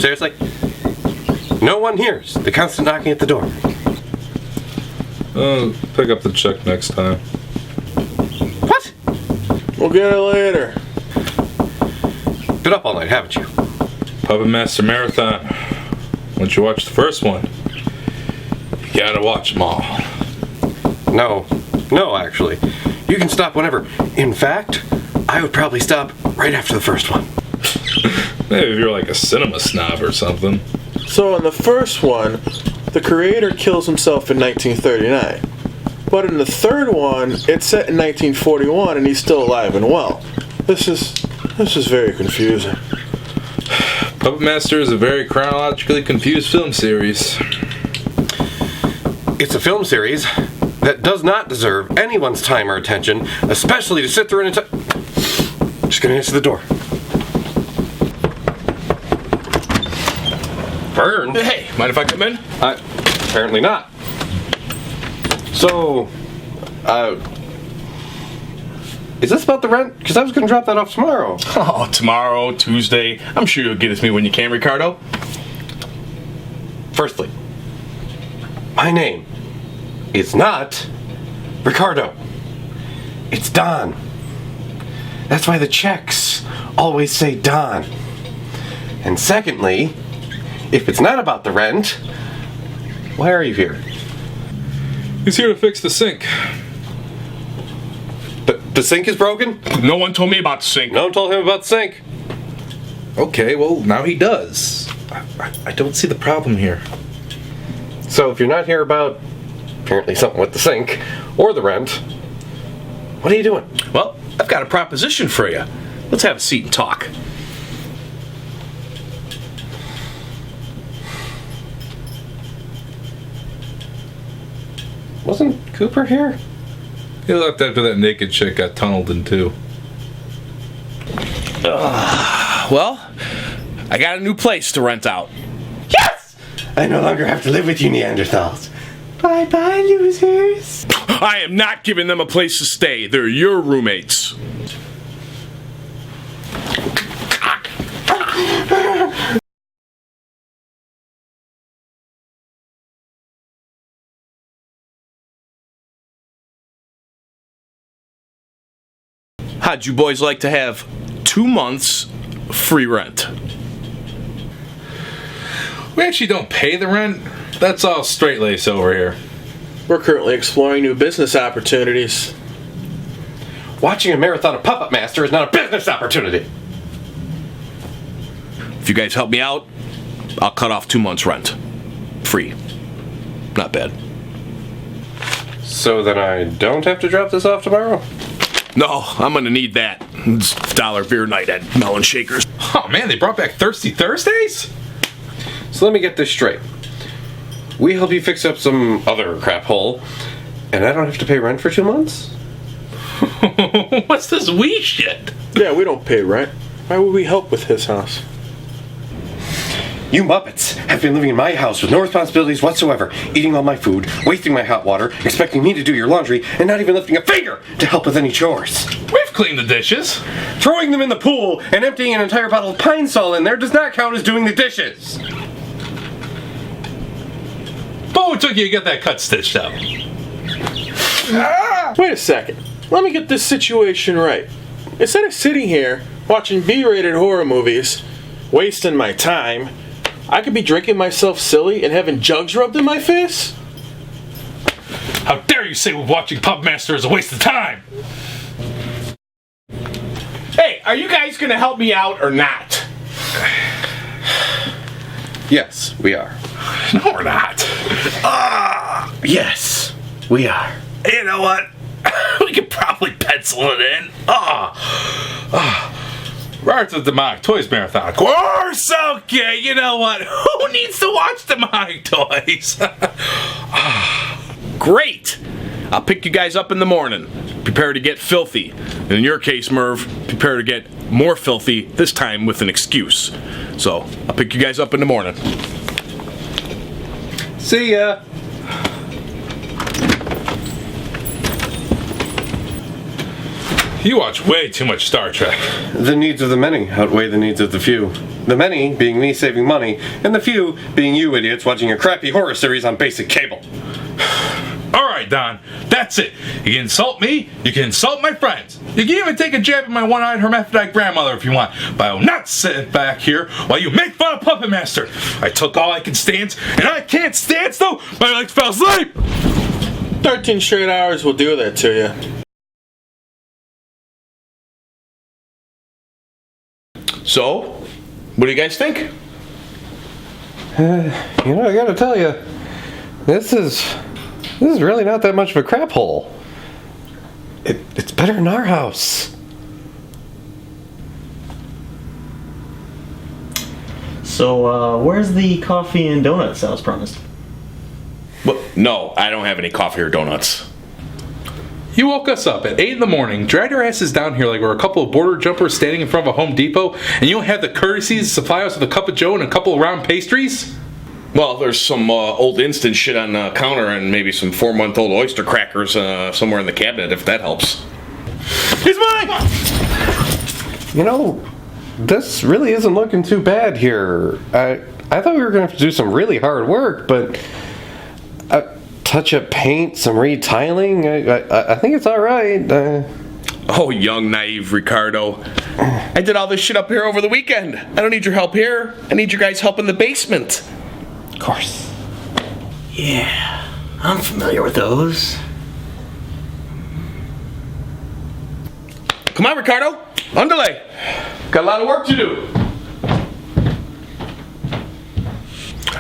Seriously? No one hears the constant knocking at the door. Pick up the check next time. What? We'll get it later. Been up all night, haven't you? Puppet Master Marathon. Once you watch the first one, you gotta watch them all. No, actually. You can stop whenever. In fact, I would probably stop right after the first one. Maybe if you're like a cinema snob or something. So in the first one, the creator kills himself in 1939. But in the third one, it's set in 1941 and he's still alive and well. This is very confusing. Puppet Master is a very chronologically confused film series. It's a film series that does not deserve anyone's time or attention, especially to sit through an entire... Just gonna answer the door. Vern? Hey, mind if I come in? Apparently not. So, is this about the rent? Because I was gonna drop that off tomorrow. Oh, tomorrow, Tuesday. I'm sure you'll get it to me when you can, Ricardo. Firstly, my name is not Ricardo. It's Don. That's why the checks always say Don. And secondly, if it's not about the rent, why are you here? He's here to fix the sink. The sink is broken? No one told me about the sink. No one told him about the sink. Okay, well, now he does. I don't see the problem here. So if you're not here about apparently something with the sink or the rent, what are you doing? Well, I've got a proposition for you. Let's have a seat and talk. Wasn't Cooper here? He left after that naked chick got tunneled in too. Well, I got a new place to rent out. Yes! I no longer have to live with you Neanderthals. Bye-bye, losers. I am not giving them a place to stay. They're your roommates. How'd you boys like to have 2 months free rent? We actually don't pay the rent. That's all straight lace over here. We're currently exploring new business opportunities. Watching a marathon of Puppet Master is not a business opportunity. If you guys help me out, I'll cut off 2 months rent. Free. Not bad. So then I don't have to drop this off tomorrow? No, I'm gonna need that. It's dollar beer night at Melon Shakers. Oh man, they brought back Thirsty Thursdays? So let me get this straight. We help you fix up some other crap hole, and I don't have to pay rent for 2 months? What's this we shit? Yeah, we don't pay rent. Why would we help with his house? You Muppets have been living in my house with no responsibilities whatsoever, eating all my food, wasting my hot water, expecting me to do your laundry, and not even lifting a finger to help with any chores. We've cleaned the dishes. Throwing them in the pool and emptying an entire bottle of Pine Sol in there does not count as doing the dishes. But it took you to get that cut stitched out. Wait a second. Let me get this situation right. Instead of sitting here watching B-rated horror movies, wasting my time, I could be drinking myself silly and having jugs rubbed in my face? How dare you say watching Puppet Master is a waste of time? Hey, are you guys gonna help me out or not? Yes, we are. No, we're not. Yes, we are. You know what? We could probably pencil it in. Right to the Demonic Toys Marathon. Of course, okay. You know what? Who needs to watch Demonic Toys? Great. I'll pick you guys up in the morning. Prepare to get filthy. And in your case, Merv, prepare to get more filthy, this time with an excuse. So, I'll pick you guys up in the morning. See ya. You watch way too much Star Trek. The needs of the many outweigh the needs of the few. The many being me saving money, and the few being you idiots watching a crappy horror series on basic cable. All right, Don, that's it. You can insult me, you can insult my friends. You can even take a jab at my one-eyed hermaphrodite grandmother if you want, but I will not sit back here while you make fun of Puppet Master. I took all I can stand, and I can't stand still. My legs fell asleep. 13 straight hours will do that to you. So, what do you guys think? I gotta tell you, this is really not that much of a crap hole. It's better than our house. So, where's the coffee and donuts I was promised? Well, no, I don't have any coffee or donuts. You woke us up at 8 in the morning, dragged our asses down here like we're a couple of border jumpers standing in front of a Home Depot, and you don't have the courtesy to supply us with a cup of joe and a couple of round pastries? Well, there's some old instant shit on the counter and maybe some 4-month-old oyster crackers somewhere in the cabinet, if that helps. It's mine! This really isn't looking too bad here. I thought we were going to have to do some really hard work, but touch up paint, some retiling, I think it's all right. Oh, young, naive Ricardo. I did all this shit up here over the weekend. I don't need your help here. I need your guys' help in the basement. Of course. Yeah, I'm familiar with those. Come on, Ricardo. Underlay. Got a lot of work to do.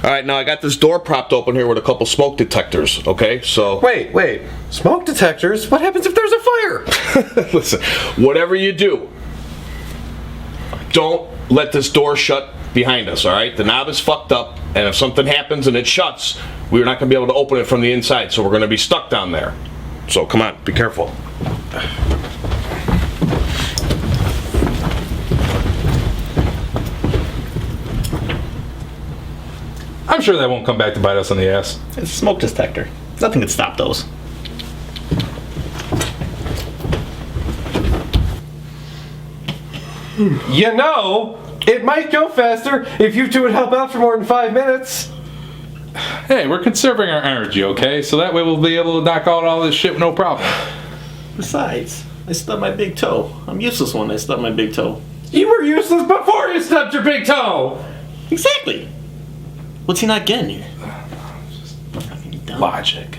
All right, now I got this door propped open here with a couple smoke detectors, okay? So... Wait. Smoke detectors? What happens if there's a fire? Listen, whatever you do, don't let this door shut behind us, all right? The knob is fucked up, and if something happens and it shuts, we're not going to be able to open it from the inside, so we're going to be stuck down there. So come on, be careful. I'm sure that won't come back to bite us on the ass. It's a smoke detector. Nothing could stop those. It might go faster if you two would help out for more than 5 minutes. Hey, we're conserving our energy, okay? So that way we'll be able to knock out all this shit with no problem. Besides, I stubbed my big toe. I'm useless when I stub my big toe. You were useless before you stubbed your big toe. Exactly. What's he not getting here? Fucking dumb. Logic.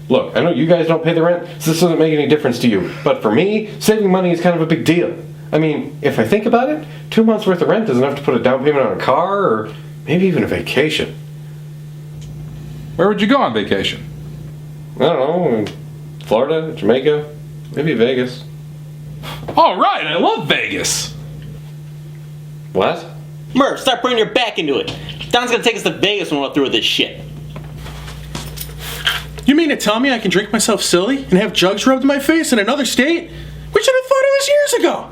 Look, I know you guys don't pay the rent, so this doesn't make any difference to you. But for me, saving money is kind of a big deal. I mean, if I think about it, 2 months worth of rent is enough to put a down payment on a car, or maybe even a vacation. Where would you go on vacation? I don't know, Florida, Jamaica, maybe Vegas. All right, I love Vegas. What? Merv, start putting your back into it. Don's gonna take us to Vegas when we're through with this shit. You mean to tell me I can drink myself silly and have jugs rubbed in my face in another state? We should have thought of this years ago.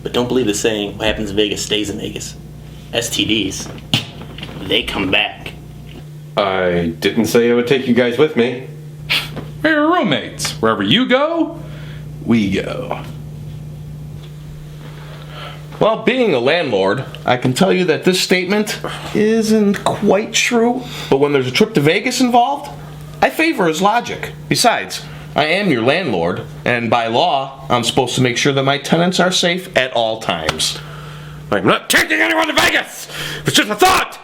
But don't believe the saying, what happens in Vegas stays in Vegas. STDs, they come back. I didn't say I would take you guys with me. We're roommates. Wherever you go, we go. Well, being a landlord, I can tell you that this statement isn't quite true. But when there's a trip to Vegas involved, I favor his logic. Besides, I am your landlord, and by law, I'm supposed to make sure that my tenants are safe at all times. I'm not taking anyone to Vegas! It's just a thought!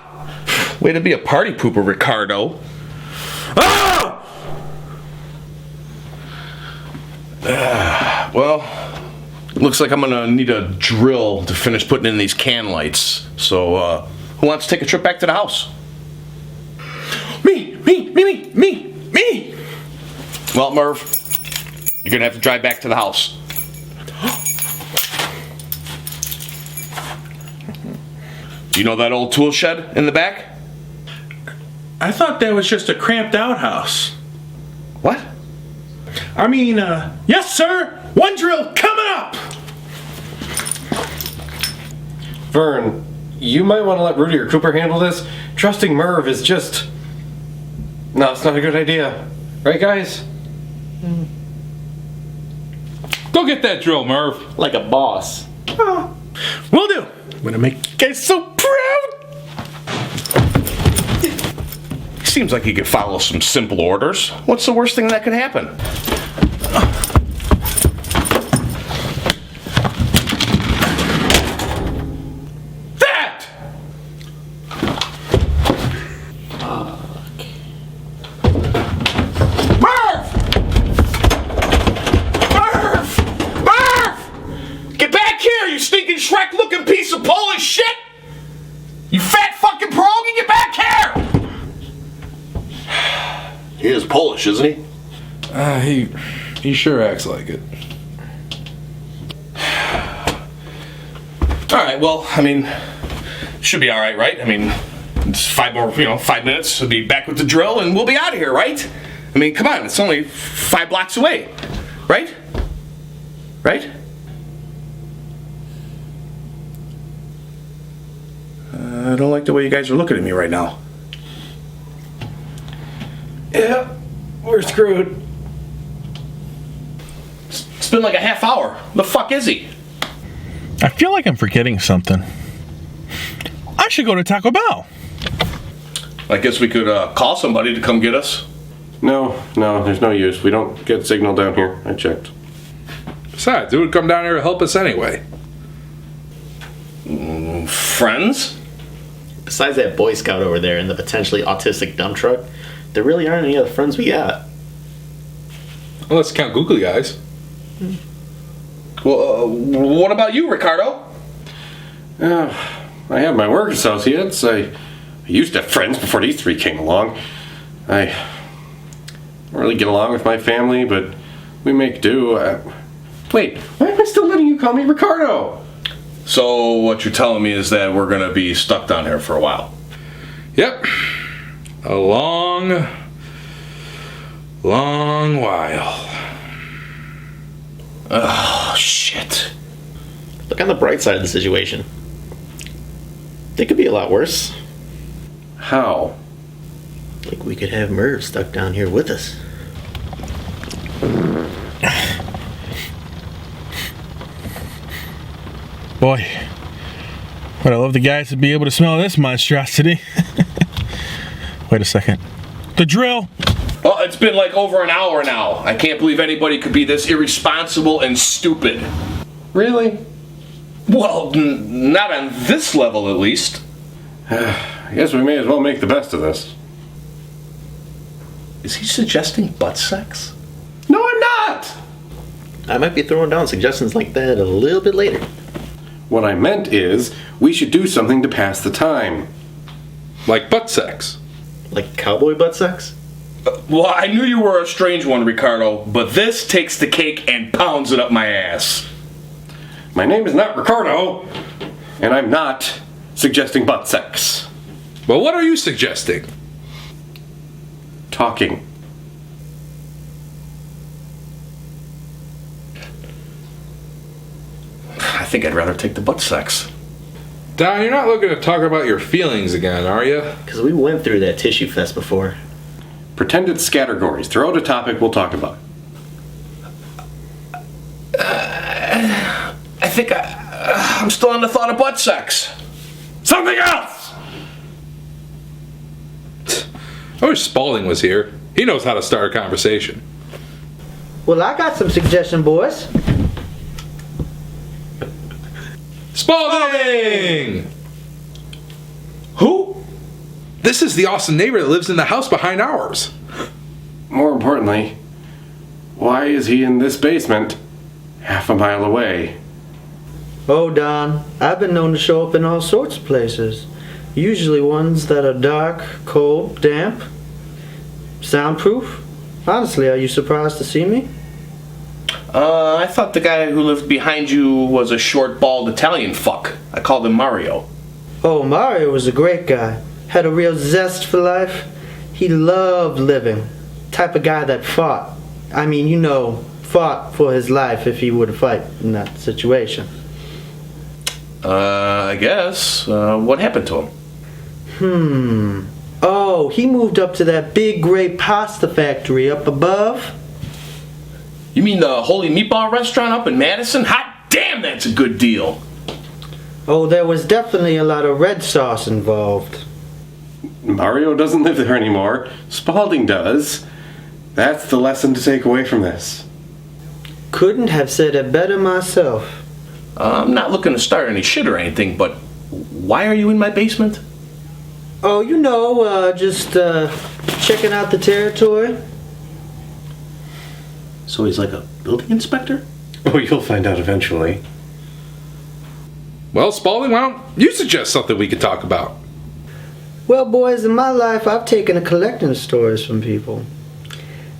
Way to be a party pooper, Ricardo. Ah! Well, looks like I'm gonna need a drill to finish putting in these can lights. So, who wants to take a trip back to the house? Me! Well, Merv, you're gonna have to drive back to the house. Do you know that old tool shed in the back? I thought that was just a cramped outhouse. What? I mean, yes, sir. One drill coming up. Vern, you might want to let Rudy or Cooper handle this. Trusting Merv is just... No, it's not a good idea. Right, guys? Go get that drill, Merv. Like a boss. Oh, Will do. I'm gonna make you guys so proud. Seems like you could follow some simple orders. What's the worst thing that could happen? That! Merv! Merv! Merv! Get back here, you stinking Shrek-looking piece of Polish shit! You fat fucking pierogi, get back here! He is Polish, isn't he? He sure acts like it. All right. Well, I mean, should be all right, right? I mean, it's 5 minutes. We'll be back with the drill, and we'll be out of here, right? I mean, come on. It's only 5 blocks away, right? Right? I don't like the way you guys are looking at me right now. Yeah, we're screwed. It's been like a half hour. The fuck is he? I feel like I'm forgetting something. I should go to Taco Bell. I guess we could call somebody to come get us. No, there's no use. We don't get signal down here. I checked. Besides, who would come down here to help us anyway? Friends? Besides that Boy Scout over there and the potentially autistic dump truck, there really aren't any other friends we got. Well, let's count googly eyes. Well, what about you, Ricardo? I have my work associates. I used to have friends before these 3 came along. I don't really get along with my family, but we make do. Wait, why am I still letting you call me Ricardo? So what you're telling me is that we're going to be stuck down here for a while. Yep. A long while. Oh, shit. Look on the bright side of the situation. It could be a lot worse. How? Like we could have Merv stuck down here with us. Boy, would I love the guys to be able to smell this monstrosity. Wait a second. The drill! Well, it's been like over an hour now. I can't believe anybody could be this irresponsible and stupid. Really? Well, not on this level, at least. I guess we may as well make the best of this. Is he suggesting butt sex? No, I'm not! I might be throwing down suggestions like that a little bit later. What I meant is, we should do something to pass the time. Like butt sex. Like cowboy butt sex? Well, I knew you were a strange one, Ricardo, but this takes the cake and pounds it up my ass. My name is not Ricardo, and I'm not suggesting butt sex. Well, what are you suggesting? Talking. I think I'd rather take the butt sex. Don, you're not looking to talk about your feelings again, are you? Because we went through that tissue fest before. Pretend it's scattergories. Throw out a topic, we'll talk about it. I think I'm still on the thought of butt sex. Something else! I wish Spaulding was here. He knows how to start a conversation. Well, I got some suggestion, boys. Spaulding! Who? This is the awesome neighbor that lives in the house behind ours. More importantly, why is he in this basement half a mile away? Oh, Don, I've been known to show up in all sorts of places. Usually ones that are dark, cold, damp, soundproof. Honestly, are you surprised to see me? I thought the guy who lived behind you was a short, bald Italian fuck. I called him Mario. Oh, Mario was a great guy. Had a real zest for life. He loved living. Type of guy that fought. I mean, you know, fought for his life if he were to fight in that situation. I guess. What happened to him? Oh, he moved up to that big great pasta factory up above. You mean the Holy Meatball restaurant up in Madison? Hot damn, that's a good deal. Oh, there was definitely a lot of red sauce involved. Mario doesn't live there anymore. Spaulding does. That's the lesson to take away from this. Couldn't have said it better myself. I'm not looking to start any shit or anything, but why are you in my basement? Oh, just checking out the territory. So he's like a building inspector? Oh, you'll find out eventually. Well, Spaulding, why don't you suggest something we could talk about? Well, boys, in my life, I've taken to collecting stories from people.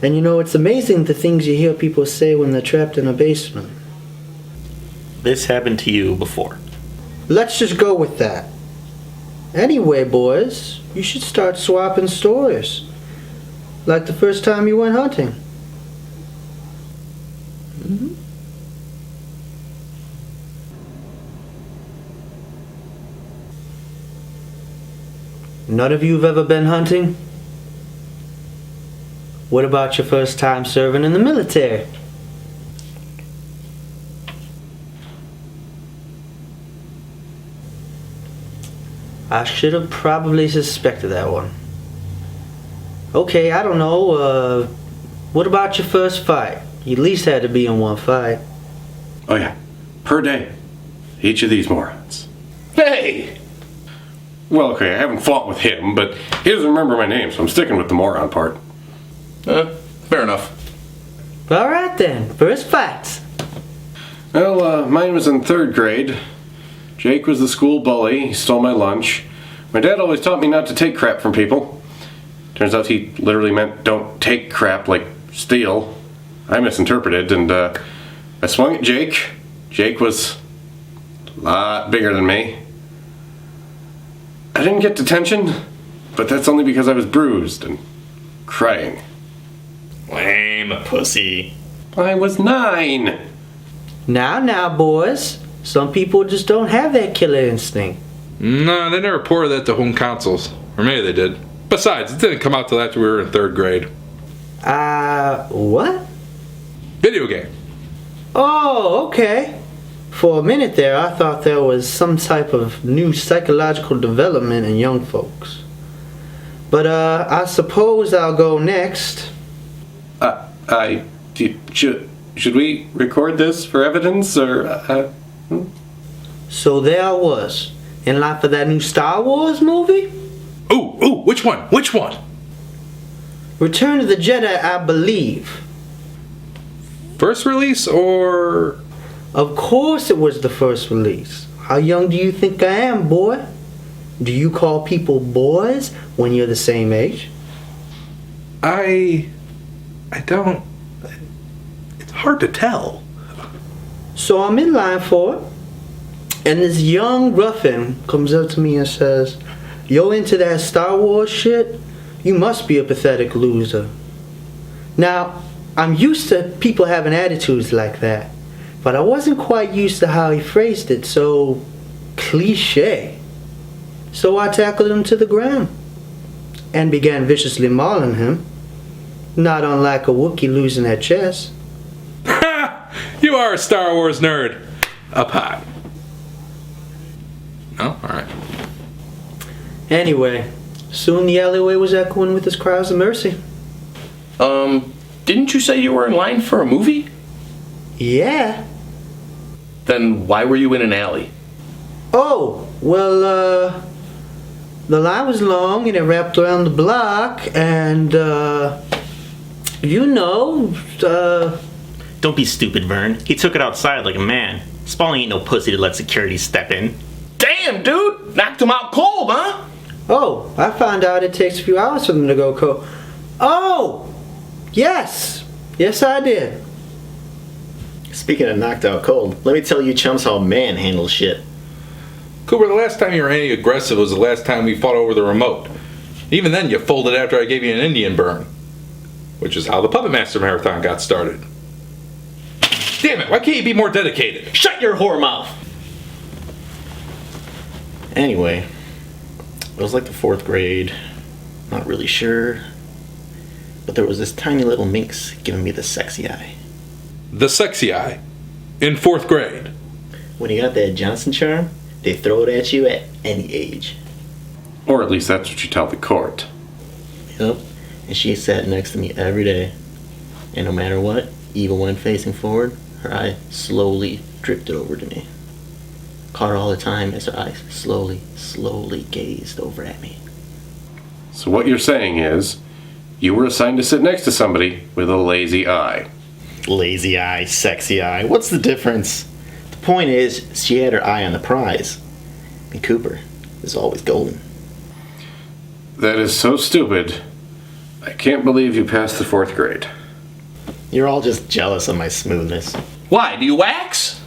And it's amazing the things you hear people say when they're trapped in a basement. This happened to you before. Let's just go with that. Anyway, boys, you should start swapping stories. Like the first time you went hunting. None of you have ever been hunting? What about your first time serving in the military? I should have probably suspected that one. Okay, I don't know, what about your first fight? You at least had to be in one fight. Oh yeah, per day. Each of these morons. Hey! Well, okay, I haven't fought with him, but he doesn't remember my name, so I'm sticking with the moron part. Fair enough. Alright then, first fights. Well, mine was in 3rd grade. Jake was the school bully. He stole my lunch. My dad always taught me not to take crap from people. Turns out he literally meant don't take crap, like steal. I misinterpreted, and I swung at Jake. Jake was a lot bigger than me. I didn't get detention, but that's only because I was bruised and crying. Lame pussy. I was 9. Now, boys. Some people just don't have that killer instinct. No, they never reported that to home councils. Or maybe they did. Besides, it didn't come out till after we were in 3rd grade. What? Video game. Oh, okay. For a minute there, I thought there was some type of new psychological development in young folks. But, I suppose I'll go next. Should we record this for evidence, or, So there I was, in line for that new Star Wars movie? Ooh, which one? Which one? Return of the Jedi, I believe. First release or... Of course it was the first release. How young do you think I am, boy? Do you call people boys when you're the same age? I don't... It's hard to tell. So I'm in line for it, and this young ruffian comes up to me and says, "You're into that Star Wars shit? You must be a pathetic loser." Now, I'm used to people having attitudes like that, but I wasn't quite used to how he phrased it, so cliche. So I tackled him to the ground and began viciously mauling him, not unlike a Wookiee losing their chest. You are a Star Wars nerd. Up high. No? Alright. Anyway, soon the alleyway was echoing with his cries of mercy. Didn't you say you were in line for a movie? Yeah. Then why were you in an alley? Oh, well, the line was long and it wrapped around the block and, Don't be stupid, Vern. He took it outside like a man. Spaulding ain't no pussy to let security step in. Damn, dude! Knocked him out cold, huh? Oh, I found out it takes a few hours for them to go cold. Oh, yes. Yes, I did. Speaking of knocked out cold, let me tell you chumps how a man handles shit. Cooper, the last time you were any aggressive was the last time we fought over the remote. Even then, you folded after I gave you an Indian burn. Which is how the Puppet Master Marathon got started. Damn it, why can't you be more dedicated? Shut your whore mouth! Anyway, it was like the 4th grade. Not really sure. But there was this tiny little minx giving me the sexy eye. The sexy eye. In 4th grade. When he got that Johnson charm, They throw it at you at any age. Or at least that's what you tell the court. Yep. And she sat next to me every day. And no matter what, even when facing forward, her eye slowly drifted over to me. Caught her all the time as her eyes slowly gazed over at me. So what you're saying is, you were assigned to sit next to somebody with a lazy eye. Lazy eye, sexy eye, what's the difference? The point is, she had her eye on the prize. And Cooper is always golden. That is so stupid. I can't believe you passed the 4th grade. You're all just jealous of my smoothness. Why? Do you wax?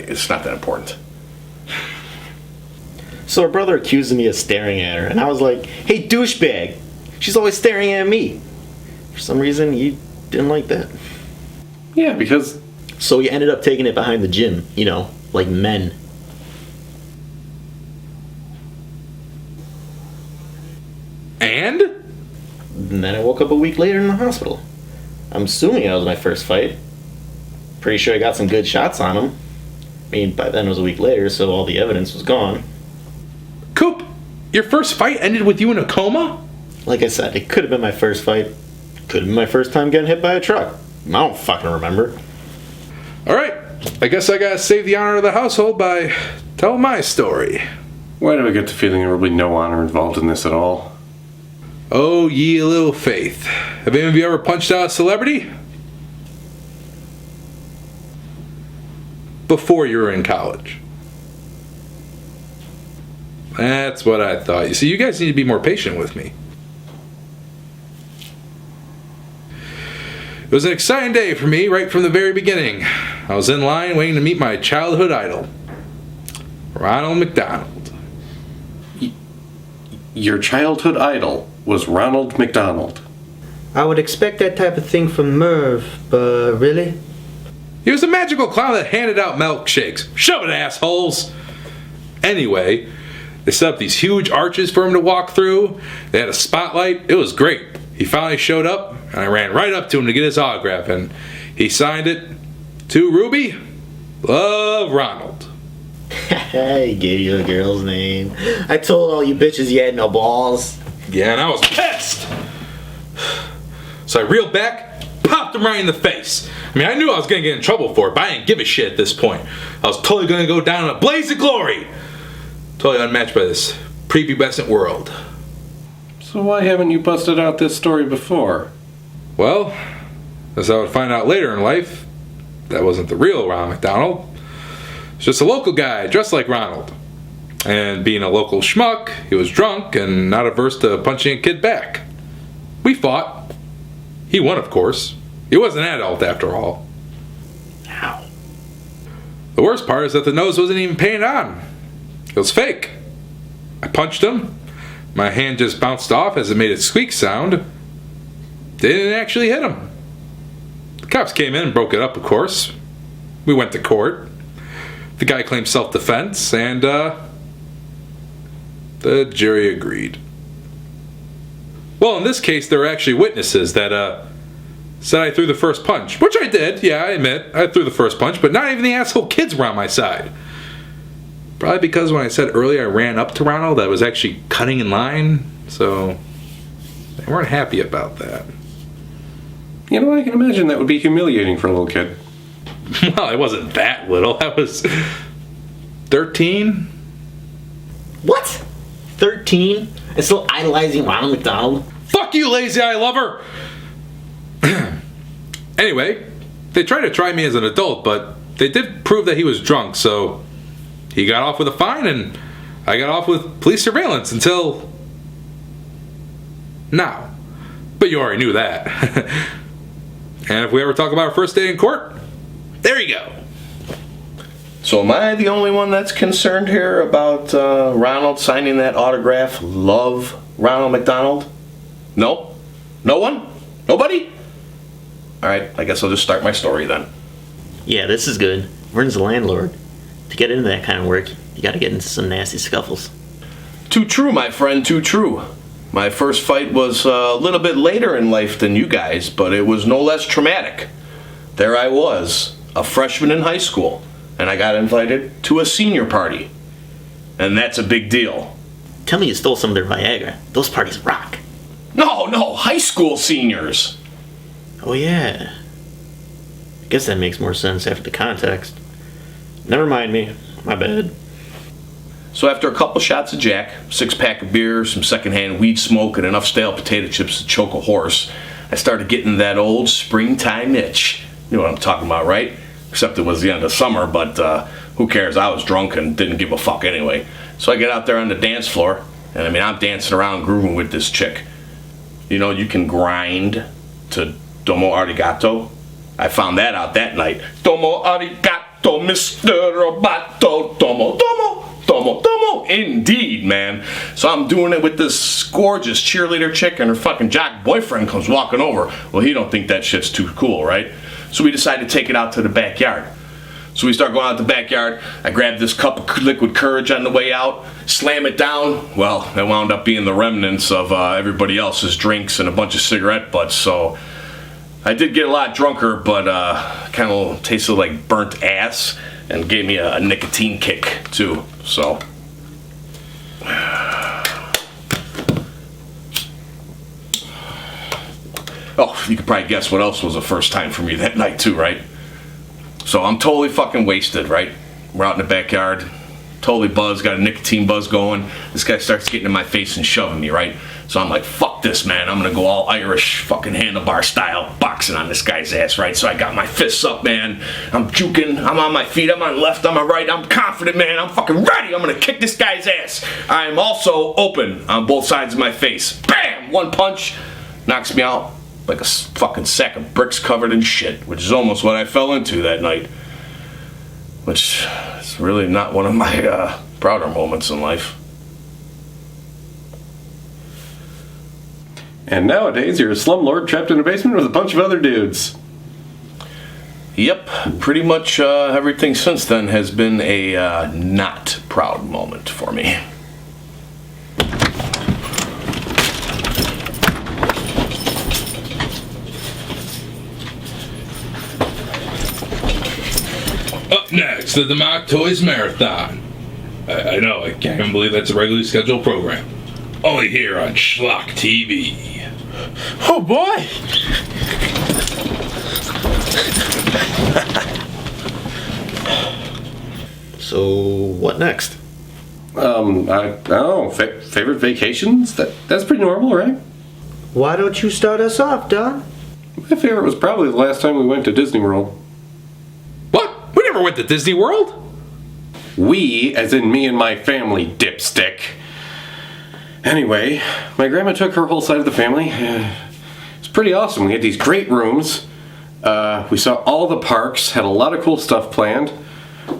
It's not that important. So her brother accused me of staring at her, and I was like, hey, douchebag, she's always staring at me. For some reason, you didn't like that. Yeah, because... So you ended up taking it behind the gym, you know, like men. And? And then I woke up a week later in the hospital. I'm assuming that was my first fight. Pretty sure I got some good shots on him. I mean, by then it was a week later, so all the evidence was gone. Coop, your first fight ended with you in a coma? Like I said, it could have been my first fight. Could have been my first time getting hit by a truck. I don't fucking remember. Alright, I guess I gotta save the honor of the household by telling my story. Why do I get the feeling there will be no honor involved in this at all? Oh, ye little faith. Have any of you ever punched out a celebrity? Before you were in college. That's what I thought. You see, you guys need to be more patient with me. It was an exciting day for me right from the very beginning. I was in line waiting to meet my childhood idol, Ronald McDonald. Your childhood idol was Ronald McDonald. I would expect that type of thing from Merv, but really? He was a magical clown that handed out milkshakes. Shove it, assholes! Anyway, they set up these huge arches for him to walk through. They had a spotlight. It was great. He finally showed up, and I ran right up to him to get his autograph, and he signed it to Ruby, love Ronald. He gave you a girl's name. I told all you bitches you had no balls. Yeah, and I was pissed! So I reeled back, popped him right in the face. I mean, I knew I was going to get in trouble for it, but I didn't give a shit at this point. I was totally going to go down in a blaze of glory. Totally unmatched by this prepubescent world. So why haven't you busted out this story before? Well, as I would find out later in life, that wasn't the real Ronald McDonald. It's just a local guy dressed like Ronald. And being a local schmuck, he was drunk and not averse to punching a kid back. We fought. He won, of course. He was an adult after all. Ow. The worst part is that the nose wasn't even painted on. It was fake. I punched him. My hand just bounced off as it made a squeak sound. They didn't actually hit him. The cops came in and broke it up, of course. We went to court. The guy claimed self-defense, and the jury agreed. Well, in this case, there were actually witnesses that said I threw the first punch, which I did. Yeah, I admit, I threw the first punch, but not even the asshole kids were on my side. Probably because when I said earlier I ran up to Ronald, I was actually cutting in line, so they weren't happy about that. You know, I can imagine that would be humiliating for a little kid. Well, I wasn't that little. I was 13. What? 13? And still idolizing Ronald McDonald? Fuck you, lazy eye lover! Anyway, they tried to try me as an adult, but they did prove that he was drunk, so he got off with a fine, and I got off with police surveillance until now. But you already knew that. And if we ever talk about our first day in court, there you go. So am I the only one that's concerned here about Ronald signing that autograph, love Ronald McDonald? No? No one? Nobody? Alright, I guess I'll just start my story then. Yeah, this is good. Vern's the landlord. To get into that kind of work, you gotta get into some nasty scuffles. Too true, my friend, too true. My first fight was a little bit later in life than you guys, but it was no less traumatic. There I was, a freshman in high school, and I got invited to a senior party. And that's a big deal. Tell me you stole some of their Viagra. Those parties rock. No, high school seniors. Oh yeah. I guess that makes more sense after the context. Never mind me. My bad. So after a couple shots of Jack, 6-pack of beer, some secondhand weed smoke, and enough stale potato chips to choke a horse, I started getting that old springtime itch. You know what I'm talking about, right? Except it was the end of summer, but who cares? I was drunk and didn't give a fuck anyway. So I get out there on the dance floor, and I'm dancing around grooving with this chick. You know, you can grind to Domo Arigato. I found that out that night. Domo Arigato, Mr. Roboto. Domo, domo, domo, domo. Indeed, man. So I'm doing it with this gorgeous cheerleader chick, and her fucking jock boyfriend comes walking over. Well, he don't think that shit's too cool, right? So we decide to take it out to the backyard. So we start going out the backyard. I grab this cup of liquid courage on the way out, slam it down. Well, it wound up being the remnants of everybody else's drinks and a bunch of cigarette butts. So I did get a lot drunker, but kind of tasted like burnt ass and gave me a nicotine kick too. So. Oh, you could probably guess what else was the first time for me that night too, right? So I'm totally fucking wasted, right? We're out in the backyard, totally buzzed, got a nicotine buzz going. This guy starts getting in my face and shoving me, right? So I'm like, fuck this, man. I'm gonna go all Irish fucking handlebar style boxing on this guy's ass, right? So I got my fists up, man. I'm juking, I'm on my feet, I'm on left, I'm on right. I'm confident, man. I'm fucking ready. I'm gonna kick this guy's ass. I am also open on both sides of my face. Bam! One punch knocks me out like a fucking sack of bricks covered in shit, which is almost what I fell into that night. Which is really not one of my prouder moments in life. And nowadays, you're a slumlord trapped in a basement with a bunch of other dudes. Yep, pretty much everything since then has been a not proud moment for me. Up next, the Demach Toys Marathon. I know, I can't even believe that's a regularly scheduled program. Only here on Schlock TV. Oh boy! So, what next? I don't know. Favorite vacations? That's pretty normal, right? Why don't you start us off, Don? My favorite was probably the last time we went to Disney World. What? We never went to Disney World? We, as in me and my family, dipstick. Anyway, my grandma took her whole side of the family. It's pretty awesome. We had these great rooms. We saw all the parks, had a lot of cool stuff planned.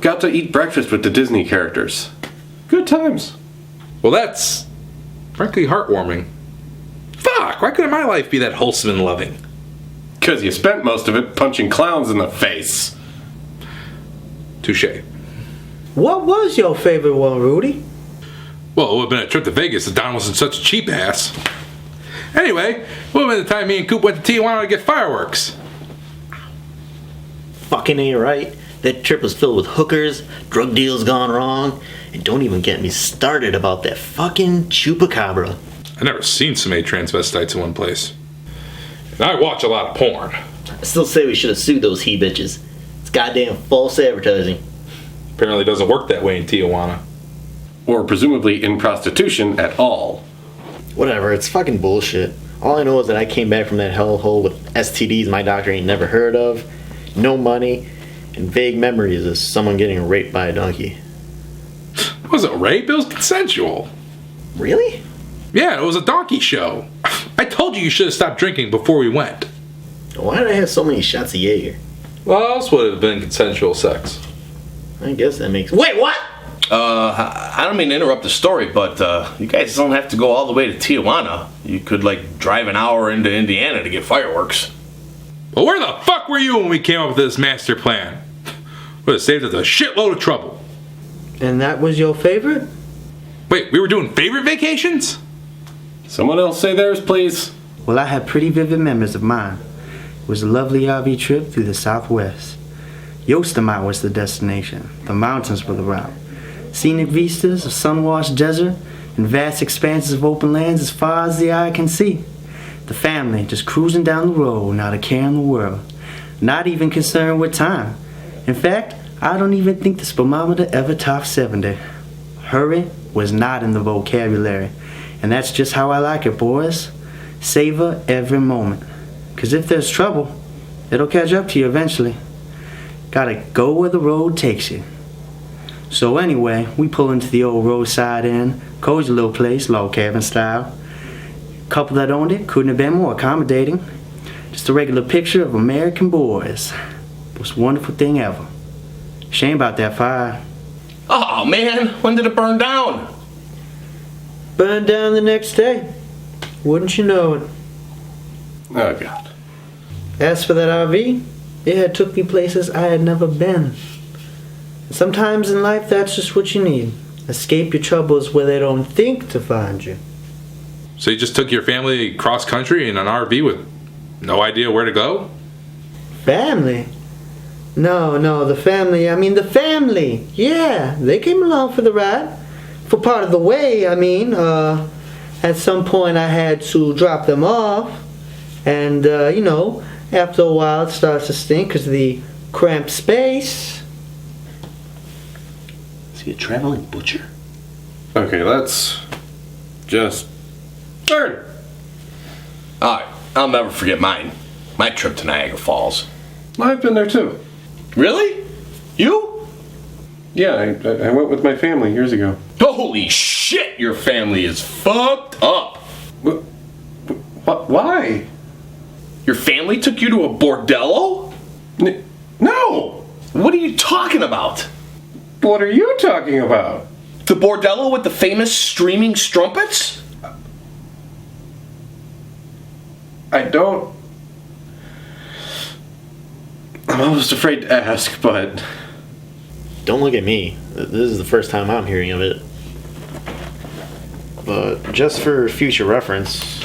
Got to eat breakfast with the Disney characters. Good times. Well, that's frankly heartwarming. Fuck, why couldn't my life be that wholesome and loving? 'Cause you spent most of it punching clowns in the face. Touché. What was your favorite one, Rudy? Well, it would have been a trip to Vegas if Don wasn't such a cheap ass. Anyway, it would have been the time me and Coop went to Tijuana to get fireworks. Fucking ain't right. That trip was filled with hookers, drug deals gone wrong, and don't even get me started about that fucking chupacabra. I've never seen so many transvestites in one place. And I watch a lot of porn. I still say we should have sued those he-bitches. It's goddamn false advertising. Apparently it doesn't work that way in Tijuana. Or presumably in prostitution at all. Whatever, it's fucking bullshit. All I know is that I came back from that hellhole with STDs my doctor ain't never heard of, no money, and vague memories of someone getting raped by a donkey. It wasn't rape, it was consensual. Really? Yeah, it was a donkey show. I told you should have stopped drinking before we went. Why did I have so many shots of Jaeger? Well, else would it have been consensual sex? I guess that makes... Wait, what? I don't mean to interrupt the story, but you guys don't have to go all the way to Tijuana. You could, drive an hour into Indiana to get fireworks. Well, where the fuck were you when we came up with this master plan? Would have saved us a shitload of trouble. And that was your favorite? Wait, we were doing favorite vacations? Someone else say theirs, please. Well, I have pretty vivid memories of mine. It was a lovely RV trip through the Southwest. Yosemite was the destination. The mountains were the route. Scenic vistas of sun-washed desert and vast expanses of open lands as far as the eye can see. The family just cruising down the road, not a care in the world. Not even concerned with time. In fact, I don't even think the speedometer ever topped 70. Hurry was not in the vocabulary. And that's just how I like it, boys. Savor every moment. 'Cause if there's trouble, it'll catch up to you eventually. Gotta go where the road takes you. So anyway, we pull into the old roadside inn, cozy little place, log cabin style. Couple that owned it couldn't have been more accommodating. Just a regular picture of American boys. Most wonderful thing ever. Shame about that fire. Oh man, when did it burn down? Burned down the next day. Wouldn't you know it? Oh, God. As for that RV, it had took me places I had never been. Sometimes in life, that's just what you need. Escape your troubles where they don't think to find you. So you just took your family cross country in an RV with no idea where to go? Family? No, the family. I mean, the family. Yeah, they came along for the ride. For part of the way, I mean. At some point, I had to drop them off. And, after a while, it starts to stink because of the cramped space. Is he a traveling butcher? Okay, let's just... Vern! Alright, I'll never forget mine. My trip to Niagara Falls. I've been there too. Really? You? Yeah, I went with my family years ago. Holy shit, your family is fucked up. Why? Your family took you to a bordello? No! What are you talking about? What are you talking about? The bordello with the famous streaming strumpets? I don't... I'm almost afraid to ask, but... Don't look at me. This is the first time I'm hearing of it. But just for future reference,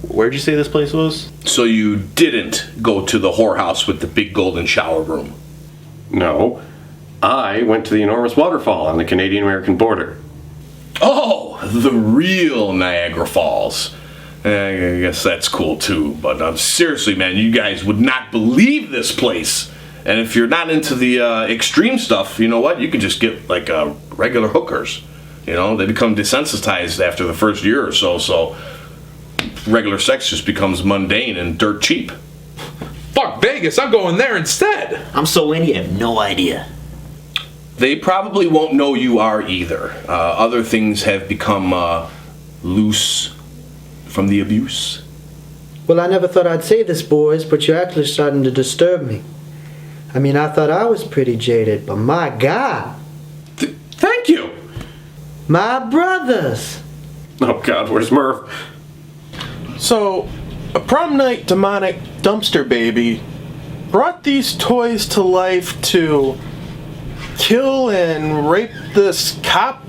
where'd you say this place was? So you didn't go to the whorehouse with the big golden shower room? No. I went to the enormous waterfall on the Canadian-American border. Oh, the real Niagara Falls. I guess that's cool too, but seriously, man, you guys would not believe this place. And if you're not into the extreme stuff, you know what? You could just get like regular hookers. You know, they become desensitized after the first year or so, so regular sex just becomes mundane and dirt cheap. Fuck Vegas, I'm going there instead. I'm so in, you have no idea. They probably won't know you are either. Other things have become loose from the abuse. Well, I never thought I'd say this, boys, but you're actually starting to disturb me. I mean, I thought I was pretty jaded, but my God. Thank you! My brothers. Oh, God, where's Merv? So, a prom night demonic dumpster baby brought these toys to life to kill and rape this cop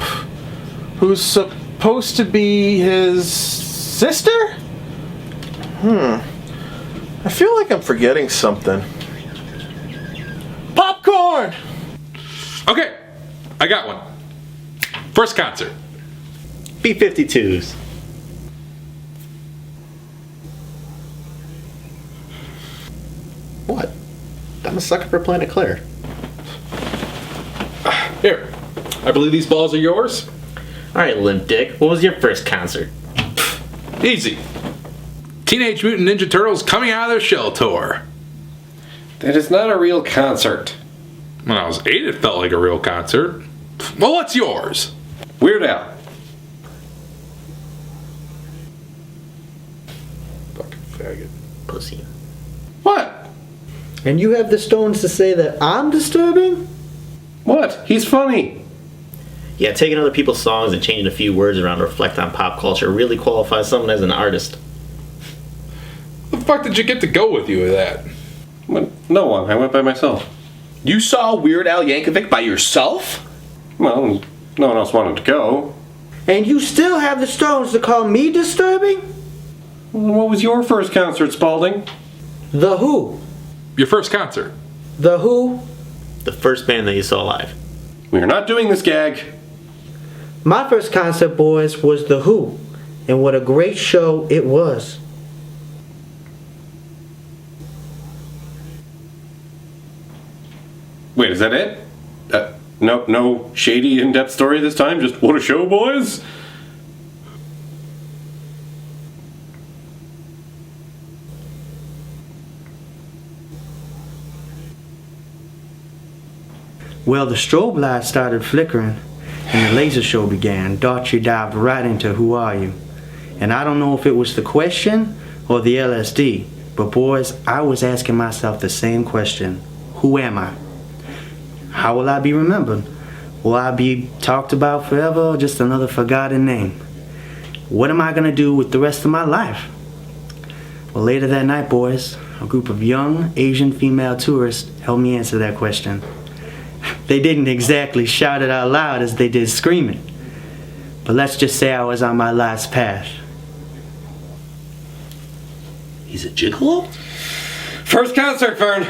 who's supposed to be his sister? I feel like I'm forgetting something. Popcorn! Okay, I got one. First concert. B-52s. What? I'm a sucker for Planet Claire. Here, I believe these balls are yours. Alright, limp dick. What was your first concert? Easy. Teenage Mutant Ninja Turtles coming out of their shell tour. That is not a real concert. When I was 8, it felt like a real concert. Well, what's yours? Weird Al. Fucking faggot. Pussy. What? And you have the stones to say that I'm disturbing? What? He's funny. Yeah, taking other people's songs and changing a few words around to reflect on pop culture really qualifies someone as an artist. The fuck did you get to go with you with that? No one. I went by myself. You saw Weird Al Yankovic by yourself? Well, no one else wanted to go. And you still have the stones to call me disturbing? What was your first concert, Spaulding? The Who. Your first concert. The Who. The first band that you saw live. We are not doing this gag. My first concert, boys, was The Who. And what a great show it was. Wait, is that it? No shady, in-depth story this time? Just what a show, boys? Well, the strobe light started flickering, and the laser show began. Daughtry dived right into Who Are You? And I don't know if it was the question or the LSD, but boys, I was asking myself the same question. Who am I? How will I be remembered? Will I be talked about forever or just another forgotten name? What am I going to do with the rest of my life? Well, later that night, boys, a group of young Asian female tourists helped me answer that question. They didn't exactly shout it out loud as they did screaming. But let's just say I was on my last path. He's a gigolo? First concert, Vern.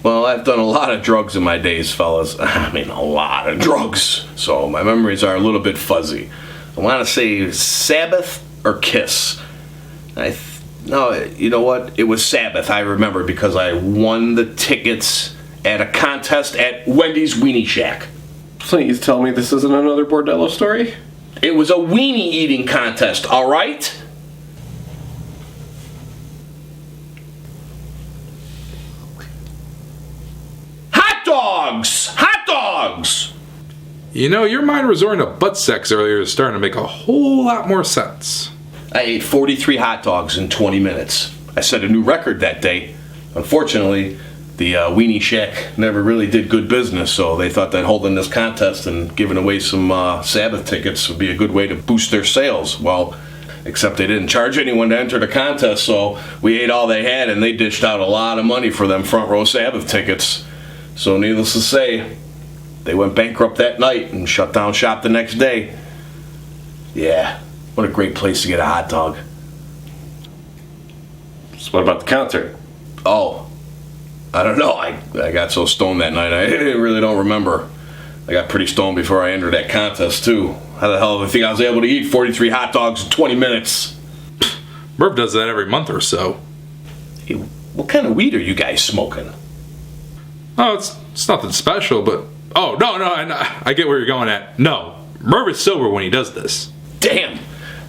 Well, I've done a lot of drugs in my days, fellas. I mean, a lot of drugs. So my memories are a little bit fuzzy. I want to say Sabbath or Kiss. No, you know what? It was Sabbath, I remember, because I won the tickets at a contest at Wendy's Weenie Shack. Please tell me this isn't another Bordello story? It was a weenie eating contest, all right? Hot dogs! Hot dogs! You know, your mind resorting to butt sex earlier is starting to make a whole lot more sense. I ate 43 hot dogs in 20 minutes. I set a new record that day. Unfortunately, the Weenie Shack never really did good business, so they thought that holding this contest and giving away some Sabbath tickets would be a good way to boost their sales. Well, except they didn't charge anyone to enter the contest, so we ate all they had, and they dished out a lot of money for them front row Sabbath tickets. So needless to say, they went bankrupt that night and shut down shop the next day. Yeah, what a great place to get a hot dog. So what about the concert? Oh, I don't know. I got so stoned that night, I really don't remember. I got pretty stoned before I entered that contest, too. How the hell do I think I was able to eat 43 hot dogs in 20 minutes? Merv does that every month or so. Hey, what kind of weed are you guys smoking? Oh, it's nothing special, but... Oh, no, I get where you're going at. No, Merv is sober when he does this. Damn!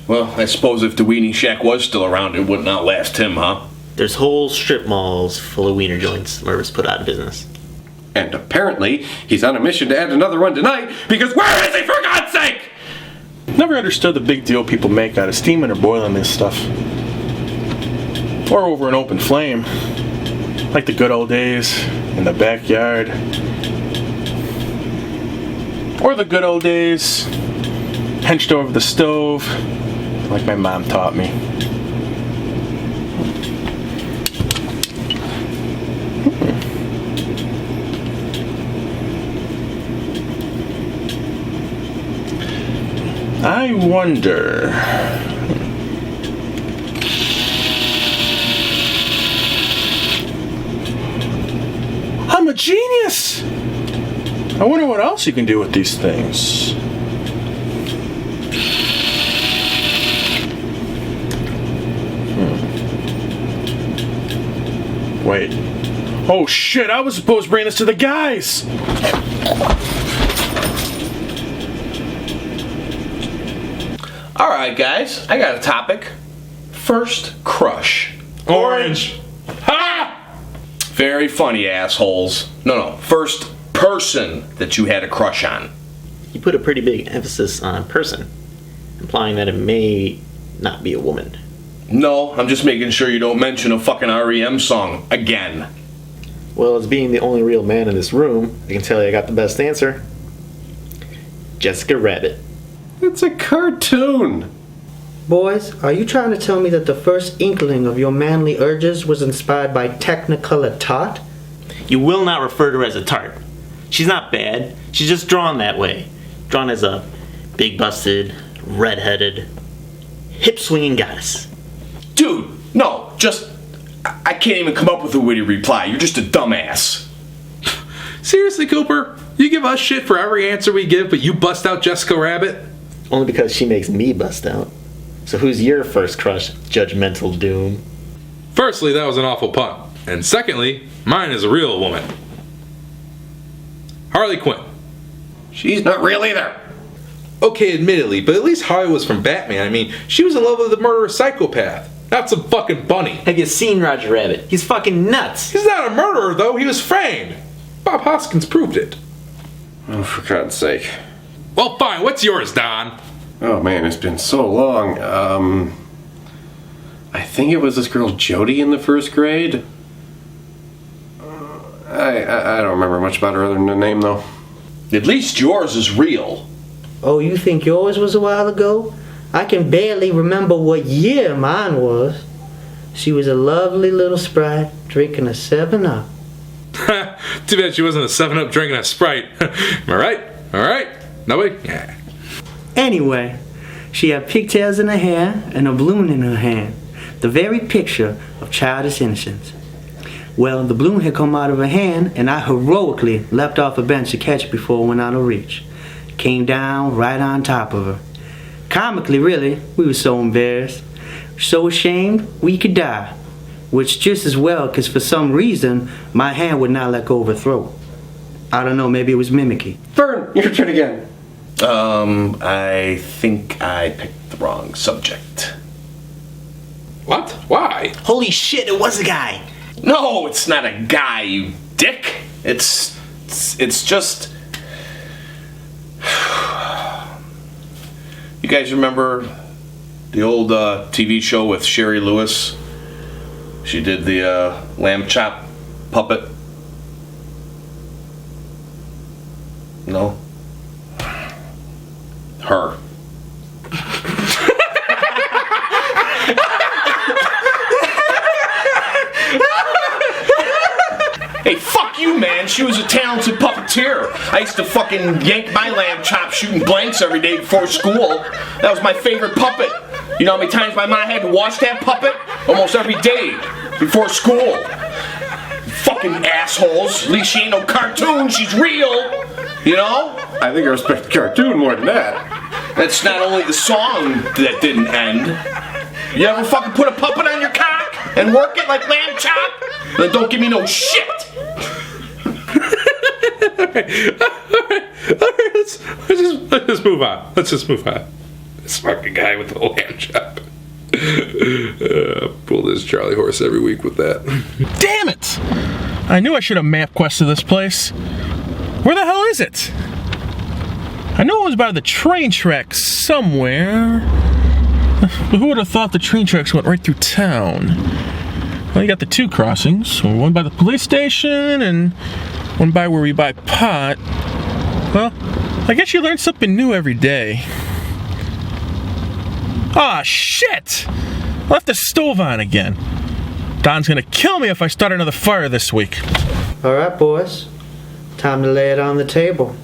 Well, I suppose if the Weenie Shack was still around, it would not last him, huh? There's whole strip malls full of wiener joints Merv's put out of business. And apparently, he's on a mission to add another one tonight, because where is he, for God's sake? Never understood the big deal people make out of steaming or boiling this stuff. Or over an open flame. Like the good old days in the backyard. Or the good old days hunched over the stove, like my mom taught me. I wonder... I'm a genius! I wonder what else you can do with these things. Wait. Oh shit, I was supposed to bring this to the guys! Alright, guys, I got a topic. First crush. Orange. Ha! Very funny, assholes. No, first person that you had a crush on. You put a pretty big emphasis on person, implying that it may not be a woman. No, I'm just making sure you don't mention a fucking REM song again. Well, as being the only real man in this room, I can tell you I got the best answer. Jessica Rabbit. It's a cartoon. Boys, are you trying to tell me that the first inkling of your manly urges was inspired by Technicolor Tot? You will not refer to her as a tart. She's not bad. She's just drawn that way. Drawn as a Big busted, red-headed, hip-swinging goddess. Dude, no, I can't even come up with a witty reply. You're just a dumbass. Seriously, Cooper? You give us shit for every answer we give, but you bust out Jessica Rabbit? Only because she makes me bust out. So who's your first crush, judgmental doom? Firstly, that was an awful pun. And secondly, mine is a real woman. Harley Quinn. She's not real either. Okay, admittedly, but at least Harley was from Batman. I mean, she was in love with the murderous psychopath. Not some fucking bunny. Have you seen Roger Rabbit? He's fucking nuts. He's not a murderer, though. He was framed. Bob Hoskins proved it. Oh, for God's sake. Well, fine. What's yours, Don? Oh man, it's been so long. I think it was this girl Jody in the first grade. I don't remember much about her other than the name, though. At least yours is real. Oh, you think yours was a while ago? I can barely remember what year mine was. She was a lovely little sprite drinking a 7-Up. Too bad she wasn't a 7-Up drinking a Sprite. Am I right? All right? Nobody? Yeah. Anyway, she had pigtails in her hair and a balloon in her hand. The very picture of childish innocence. Well, the balloon had come out of her hand, and I heroically leapt off a bench to catch it before it went out of reach. Came down right on top of her. Comically, really, we were so embarrassed. So ashamed, we could die. Which just as well, because for some reason, my hand would not let go of her throat. I don't know, maybe it was mimicry. Vern, your turn again. I think I picked the wrong subject. What? Why? Holy shit, it was a guy! No, it's not a guy, you dick. It's just... You guys remember the old TV show with Sherry Lewis? She did the lamb chop puppet. No? Her. Hey, fuck you, man. She was a talented puppeteer. I used to fucking yank my lamb chop shooting blanks every day before school. That was my favorite puppet. You know how many times my mom had to watch that puppet? Almost every day before school. Fucking assholes. At least she ain't no cartoon. She's real. You know? I think I respect the cartoon more than that. That's not only the song that didn't end. You ever fucking put a puppet on your cock and work it like lamb chop? Then don't give me no shit. Alright, let's just move on. Let's just move on. This fucking guy with the lamb chop. Pull this Charlie horse every week with that. Damn it! I knew I should have map quested this place. Where the hell is it? I knew it was by the train tracks somewhere. But who would have thought the train tracks went right through town? Well, you got the two crossings. One by the police station and one by where we buy pot. Well, I guess you learn something new every day. Aw, shit! I left the stove on again. Don's gonna kill me if I start another fire this week. Alright, boys. Time to lay it on the table.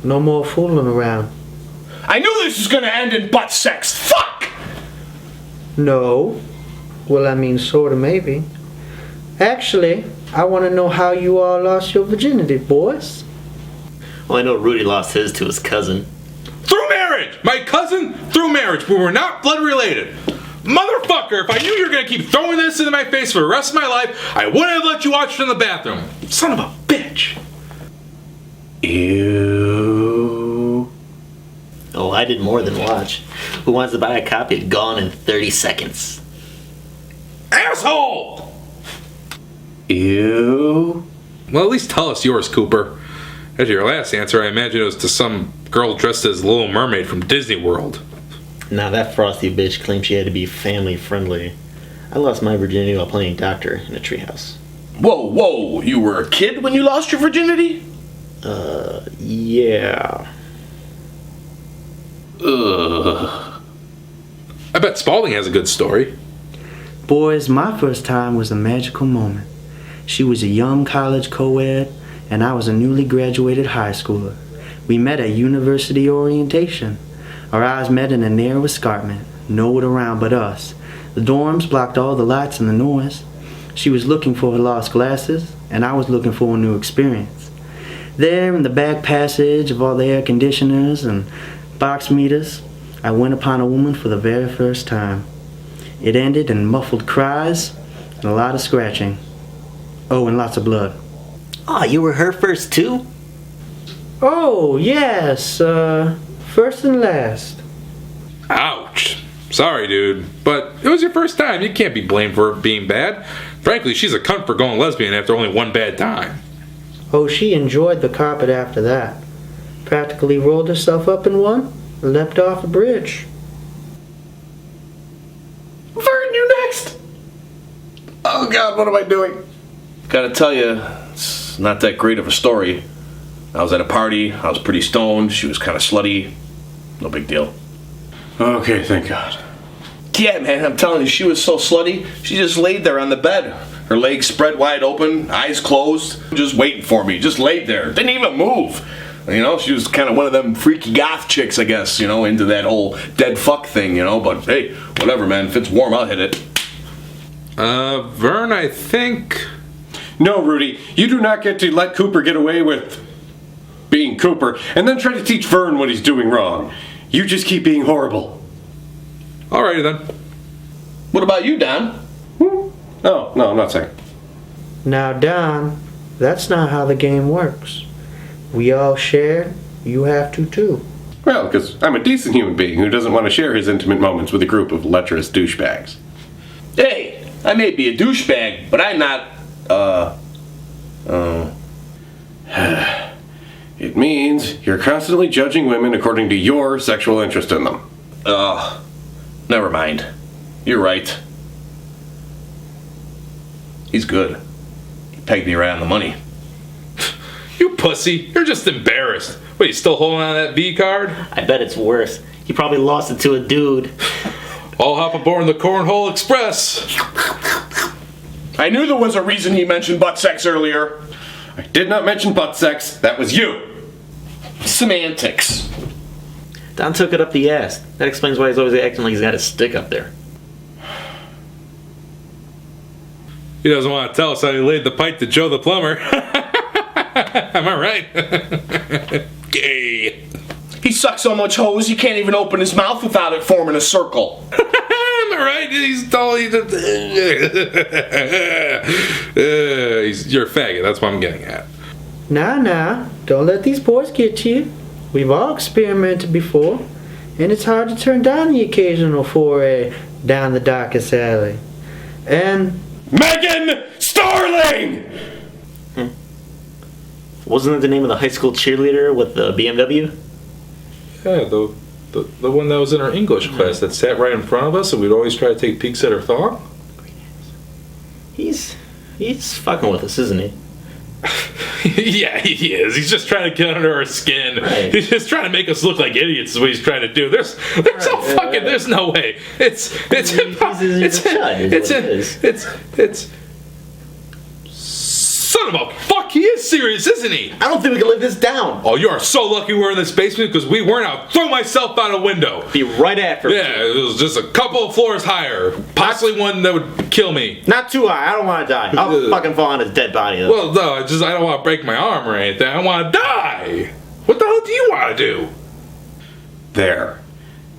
No more fooling around. I knew this was gonna end in butt sex. Fuck! No. Well, I mean, sorta maybe. Actually, I want to know how you all lost your virginity, boys. Well, I know Rudy lost his to his cousin. Through marriage! My cousin, through marriage, but we're not blood related. Motherfucker, if I knew you were gonna keep throwing this into my face for the rest of my life, I wouldn't have let you watch it in the bathroom. Son of a bitch. Ew. Oh, I did more than watch. Who wants to buy a copy of Gone in 30 Seconds? Asshole! Ew. Well, at least tell us yours, Cooper. As your last answer, I imagine it was to some girl dressed as Little Mermaid from Disney World. Now that frosty bitch claimed she had to be family friendly. I lost my virginity while playing doctor in a treehouse. Whoa, you were a kid when you lost your virginity? Yeah. Ugh. I bet Spalding has a good story. Boys, my first time was a magical moment. She was a young college co-ed, and I was a newly graduated high schooler. We met at university orientation. Our eyes met in a narrow escarpment. No one around but us. The dorms blocked all the lights and the noise. She was looking for her lost glasses, and I was looking for a new experience. There, in the back passage of all the air conditioners and box meters, I went upon a woman for the very first time. It ended in muffled cries and a lot of scratching. Oh, and lots of blood. Oh, you were her first too? Oh, yes, first and last. Ouch. Sorry, dude, but it was your first time. You can't be blamed for it being bad. Frankly, she's a cunt for going lesbian after only one bad time. Oh, she enjoyed the carpet after that. Practically rolled herself up in one and leapt off a bridge. Vern, you next! Oh god, what am I doing? Gotta tell you, it's not that great of a story. I was at a party, I was pretty stoned, she was kind of slutty. No big deal. Okay, thank God. Yeah, man, I'm telling you, she was so slutty, she just laid there on the bed. Her legs spread wide open, eyes closed, just waiting for me, just laid there. Didn't even move. You know, she was kind of one of them freaky goth chicks, I guess, you know, into that whole dead fuck thing, you know, but hey, whatever, man, if it's warm, I'll hit it. Vern, I think... No, Rudy, you do not get to let Cooper get away with being Cooper and then try to teach Vern what he's doing wrong. You just keep being horrible. Alrighty then. What about you, Don? Oh, no, I'm not saying. Now, Don, that's not how the game works. We all share, you have to too. Well, because I'm a decent human being who doesn't want to share his intimate moments with a group of lecherous douchebags. Hey, I may be a douchebag, but I'm not, It means you're constantly judging women according to your sexual interest in them. never mind. You're right. He's good. He pegged me right on the money. You pussy, you're just embarrassed. Wait, you still holding on to that V card? I bet it's worse. He probably lost it to a dude. I'll hop aboard the Cornhole Express. I knew there was a reason he mentioned butt sex earlier. I did not mention butt sex. That was you. Semantics. Don took it up the ass. That explains why he's always acting like he's got his stick up there. He doesn't want to tell us how he laid the pipe to Joe the plumber. Am I right? Gay. He sucks so much hose he can't even open his mouth without it forming a circle. Am I right? He's totally... you're a faggot, that's what I'm getting at. Nah, don't let these boys get to you. We've all experimented before, and it's hard to turn down the occasional foray down the darkest alley. And... Megan Starling! Wasn't it the name of the high school cheerleader with the BMW? Yeah, the one that was in our English class that sat right in front of us and we'd always try to take peeks at her thong? He's fucking with us, isn't he? Yeah, he is. He's just trying to get under our skin. Right. He's just trying to make us look like idiots is what he's trying to do. There's no way. It's son of a fuck, he is serious, isn't he? I don't think we can live this down. Oh, you are so lucky we're in this basement because we weren't out. Throw myself out a window. Be right after. Yeah, it was just a couple of floors higher. Possibly one that would kill me. Not too high. I don't want to die. I'll fucking fall on his dead body though. Well, no, I don't want to break my arm or anything. I want to die. What the hell do you want to do? There.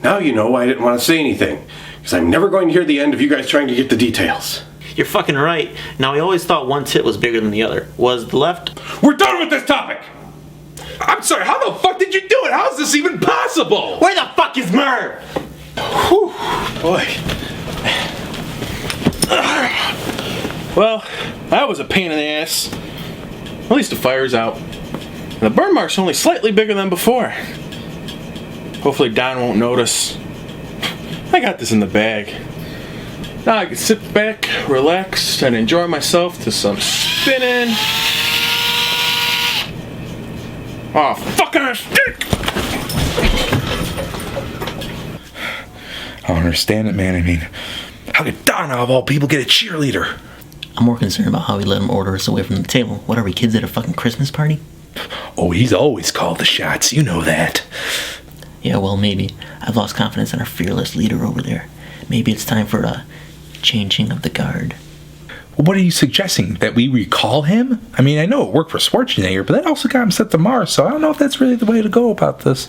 Now you know why I didn't want to say anything. Because I'm never going to hear the end of you guys trying to get the details. You're fucking right. Now, we always thought one tit was bigger than the other. Was the left? We're done with this topic! I'm sorry, how the fuck did you do it? How is this even possible? Where the fuck is Merv? Whew, boy. Well, that was a pain in the ass. At least the fire's out. And the burn mark's only slightly bigger than before. Hopefully Don won't notice. I got this in the bag. Now I can sit back, relax, and enjoy myself to some spinning. Oh, fucking a stick! I don't understand it, man. I mean, how could Donna, of all people, get a cheerleader? I'm more concerned about how he let him order us away from the table. What are we, kids at a fucking Christmas party? Oh, he's always called the shots. You know that. Yeah, well, maybe. I've lost confidence in our fearless leader over there. Maybe it's time for a changing of the guard. What are you suggesting? That we recall him? I mean, I know it worked for Schwarzenegger, but that also got him sent to Mars, so I don't know if that's really the way to go about this.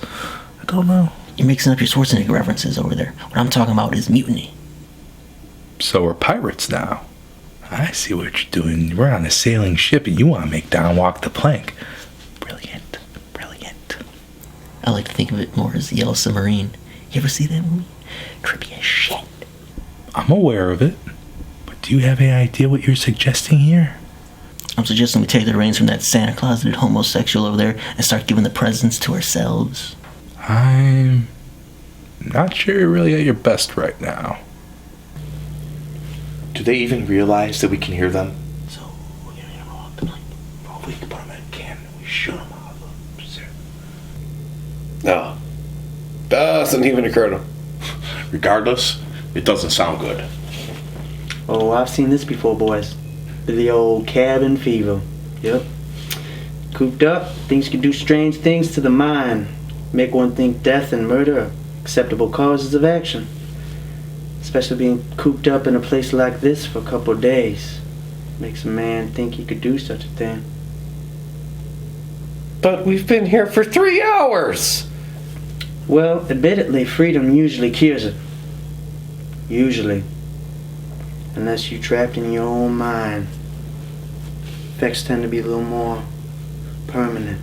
I don't know. You're mixing up your Schwarzenegger references over there. What I'm talking about is mutiny. So we're pirates now. I see what you're doing. We're on a sailing ship and you want to make Don walk the plank. Brilliant. Brilliant. I like to think of it more as the Yellow Submarine. You ever see that movie? Trippy as shit. I'm aware of it. But do you have any idea what you're suggesting here? I'm suggesting we take the reins from that Santa Clauseted homosexual over there and start giving the presents to ourselves. I'm not sure you're really at your best right now. Do they even realize that we can hear them? So, we're gonna get them all up tonight. Oh, we can put them in a can and we shoot them out of the... No. Doesn't even occur to him. Regardless, it doesn't sound good. Oh, I've seen this before, boys. The old cabin fever. Yep. Cooped up, things can do strange things to the mind. Make one think death and murder are acceptable causes of action. Especially being cooped up in a place like this for a couple of days. Makes a man think he could do such a thing. But we've been here for 3 hours! Well, admittedly, freedom usually cures it. Usually. Unless you're trapped in your own mind. Effects tend to be a little more permanent.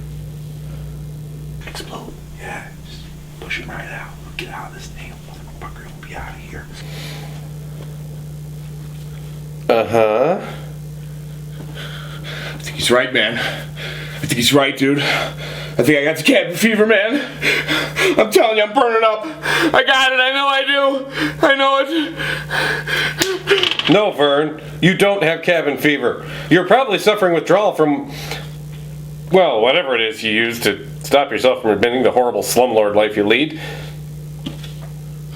Explode. Yeah, just push him right out. Get out of this thing, motherfucker. We'll be out of here. Uh-huh. I think he's right, man. I think he's right, dude. I think I got the cabin fever, man. I'm telling you, I'm burning up. I got it. I know I do. I know it. No, Vern. You don't have cabin fever. You're probably suffering withdrawal from, well, whatever it is you use to stop yourself from admitting the horrible slumlord life you lead.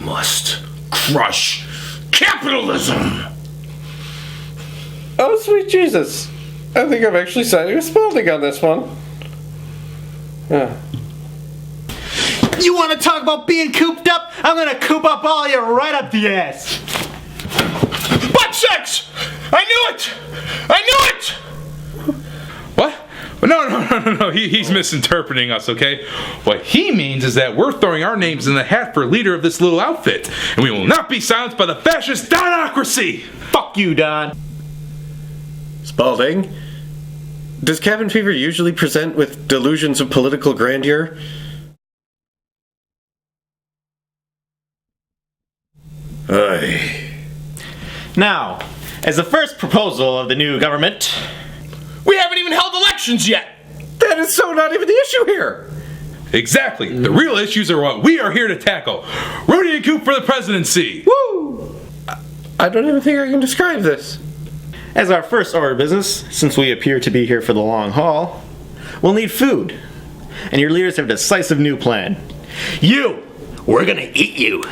Must crush capitalism. Oh, sweet Jesus. I think I'm actually signing a Spalding on this one. You want to talk about being cooped up? I'm gonna coop up all you right up the ass. Butt sex! I knew it! I knew it! What? No. He's misinterpreting us, okay? What he means is that we're throwing our names in the hat for leader of this little outfit, and we will not be silenced by the fascist Donocracy! Fuck you, Don. Spalding? Does cabin fever usually present with delusions of political grandeur? Aye. Now, as the first proposal of the new government, We haven't even held elections yet. That is so not even the issue here! Exactly. The real issues are what we are here to tackle. Rudy and Coop for the presidency! Woo! I don't even think I can describe this. as our first order of business, since we appear to be here for the long haul, we'll need food. And your leaders have a decisive new plan. We're gonna eat you.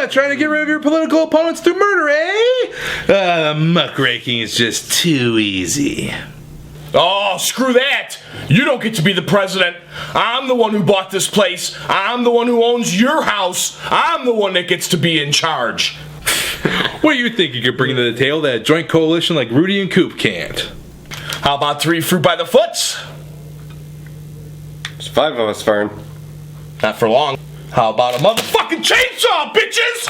Trying to get rid of your political opponents through murder, eh? Muckraking is just too easy. Oh, screw that! You don't get to be the president. I'm the one who bought this place. I'm the one who owns your house. I'm the one that gets to be in charge. What do you think you could bring to the table that a joint coalition like Rudy and Coop can't? How about 3 fruit by the foots? There's 5 of us, Vern. Not for long. How about a motherfucking chainsaw, bitches?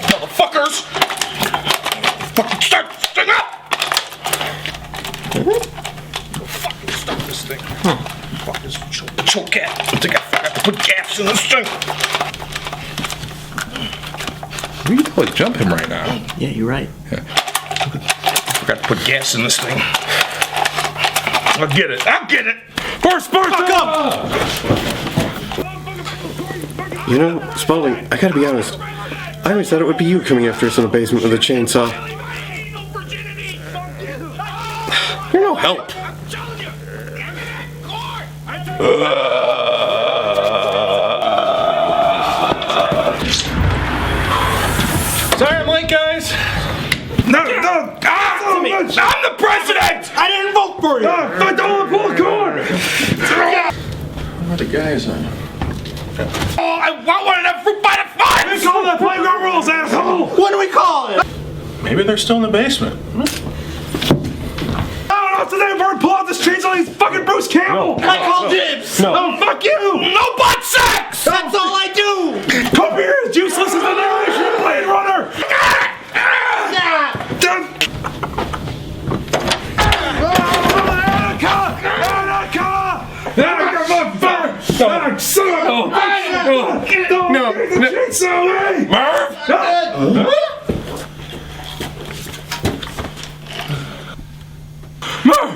Motherfuckers! Fucking start this thing up! Fucking stop this thing. Fuck this choke cat. I think I forgot to put gas in this thing. We could probably jump him right now. Yeah, you're right. I forgot to put gas in this thing. I'll get it. First, fuck up! You know, Spalding, I gotta be honest. I always thought it would be you coming after us in the basement with a chainsaw. You're no help. Sorry I'm late, guys. No. to me! I'm the president! I didn't vote for you! I don't want to pull a cord! What the guys on? Oh, I want one of them fruit by the fun! We call that playground rules, asshole! What do we call it? Maybe they're still in the basement. I don't know today, Vern. Pull out this chains on these fucking Bruce Campbell! I call dibs! No, fuck you! No butt sex! That's all I do! Come here, as useless as the narration of Blade Runner! Merv!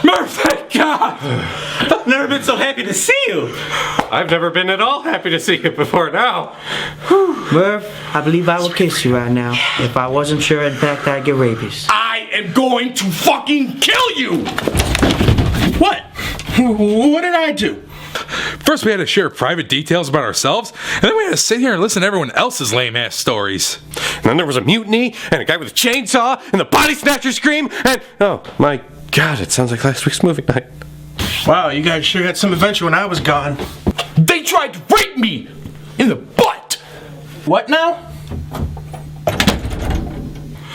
Merv, thank God! I've never been so happy to see you! I've never been at all happy to see you before now. Merv, I believe I would kiss you right now if I wasn't sure in fact I'd get rabies. I am going to fucking kill you! What? What did I do? First, we had to share private details about ourselves, and then we had to sit here and listen to everyone else's lame-ass stories. And then there was a mutiny, and a guy with a chainsaw, and the body snatcher scream, and oh my God, it sounds like last week's movie night. Wow, you guys sure had some adventure when I was gone. They tried to rape me in the butt! What now?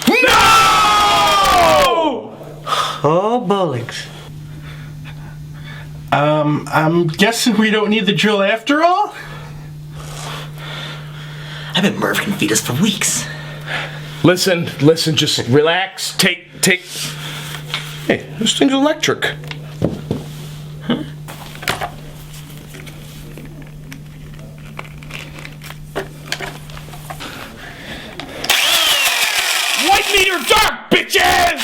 No! Oh, bullocks. I'm guessing we don't need the drill after all? I bet Merv can feed us for weeks. Listen, just relax. Take. Hey, this thing's electric. White meat or dark, bitches!